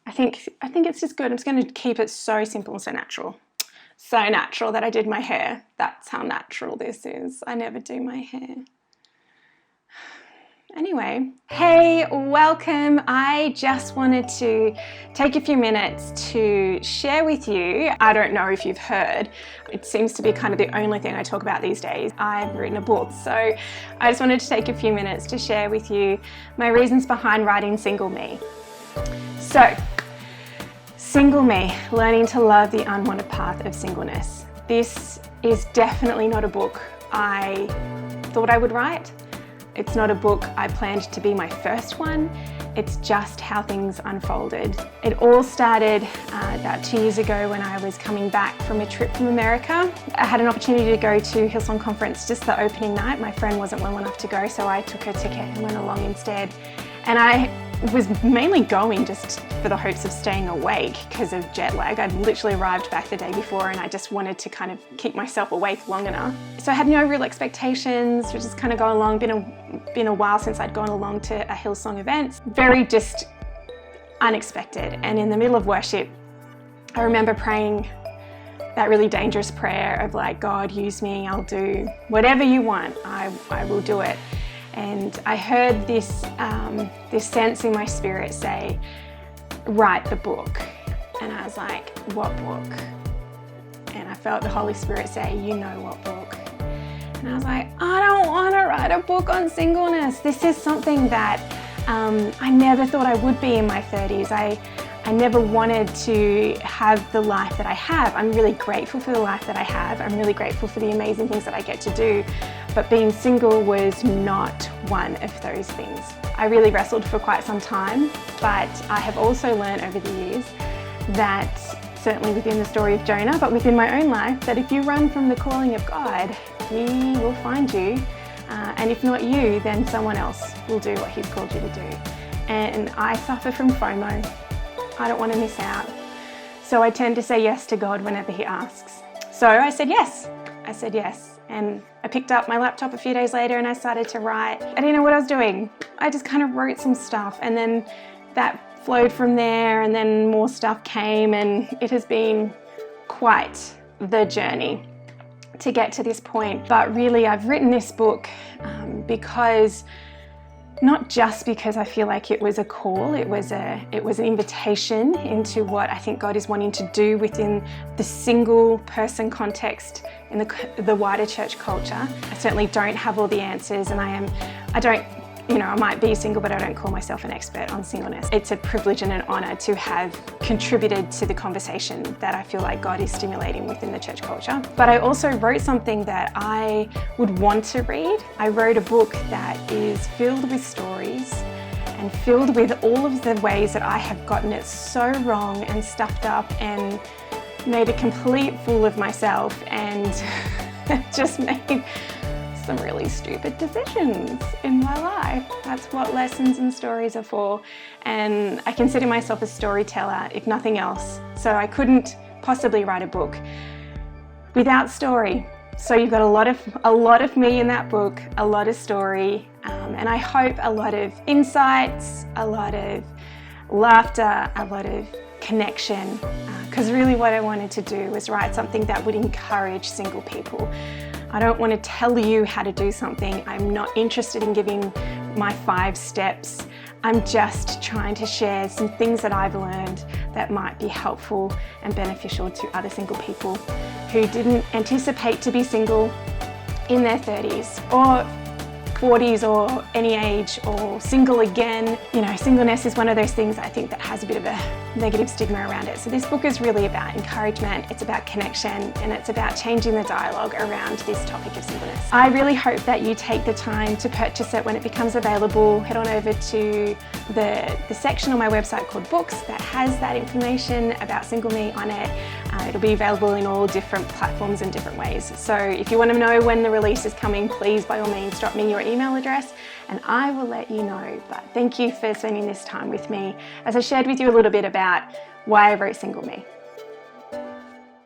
I think it's just good. I'm just going to keep it so simple and so natural. So natural that I did my hair. That's how natural this is. I never do my hair. Anyway, hey, welcome. I just wanted to take a few minutes to share with you. I don't know if you've heard, it seems to be kind of the only thing I talk about these days. I've written a book, so I just wanted to take a few minutes to share with you my reasons behind writing Single Me. So, Single Me, learning to love the unwanted path of singleness. This is definitely not a book I thought I would write. It's not a book I planned to be my first one. It's just how things unfolded. It all started about 2 years ago when I was coming back from a trip from America. I had an opportunity to go to Hillsong Conference just the opening night. My friend wasn't well enough to go, so I took her ticket and went along instead. And I was mainly going just for the hopes of staying awake because of jet lag. I'd literally arrived back the day before and I just wanted to kind of keep myself awake long enough. So I had no real expectations, we just kind of going along. Been a while since I'd gone along to a Hillsong event. Very just unexpected. And in the middle of worship, I remember praying that really dangerous prayer of like, God, use me, I'll do whatever you want, I will do it. And I heard this sense in my spirit say, write the book. And I was like, what book? And I felt the Holy Spirit say, you know what book? And I was like, I don't want to write a book on singleness. This is something that I never thought I would be in my 30s. I never wanted to have the life that I have. I'm really grateful for the life that I have. I'm really grateful for the amazing things that I get to do. But being single was not one of those things. I really wrestled for quite some time, but I have also learned over the years that, certainly within the story of Jonah, but within my own life, that if you run from the calling of God, He will find you. And if not you, then someone else will do what He's called you to do. And I suffer from FOMO. I don't want to miss out. So I tend to say yes to God whenever He asks. So I said yes. And I picked up my laptop a few days later and I started to write. I didn't know what I was doing. I just kind of wrote some stuff and then that flowed from there and then more stuff came, and it has been quite the journey to get to this point. But really I've written this book because not just because I feel like it was a call, it was an invitation into what I think God is wanting to do within the single person context in the wider church culture. I certainly don't have all the answers, and I might be single, but I don't call myself an expert on singleness. It's a privilege and an honor to have contributed to the conversation that I feel like God is stimulating within the church culture. But I also wrote something that I would want to read. I wrote a book that is filled with stories and filled with all of the ways that I have gotten it so wrong and stuffed up and made a complete fool of myself and just made some really stupid decisions in my life. That's what lessons and stories are for. And I consider myself a storyteller, if nothing else. So I couldn't possibly write a book without story. So you've got a lot of me in that book, a lot of story, and I hope a lot of insights, a lot of laughter, a lot of connection. Because really what I wanted to do was write something that would encourage single people. I don't want to tell you how to do something. I'm not interested in giving my 5 steps. I'm just trying to share some things that I've learned that might be helpful and beneficial to other single people who didn't anticipate to be single in their 30s or 40s or any age, or single again. Singleness is one of those things I think that has a bit of a negative stigma around it. So this book is really about encouragement, it's about connection, and it's about changing the dialogue around this topic of singleness. I really hope that you take the time to purchase it when it becomes available. Head on over to the section on my website called Books that has that information about Single Me on it. It'll be available in all different platforms and different ways. So if you want to know when the release is coming, please by all means drop me your email address and I will let you know. But thank you for spending this time with me as I shared with you a little bit about why I wrote Single Me.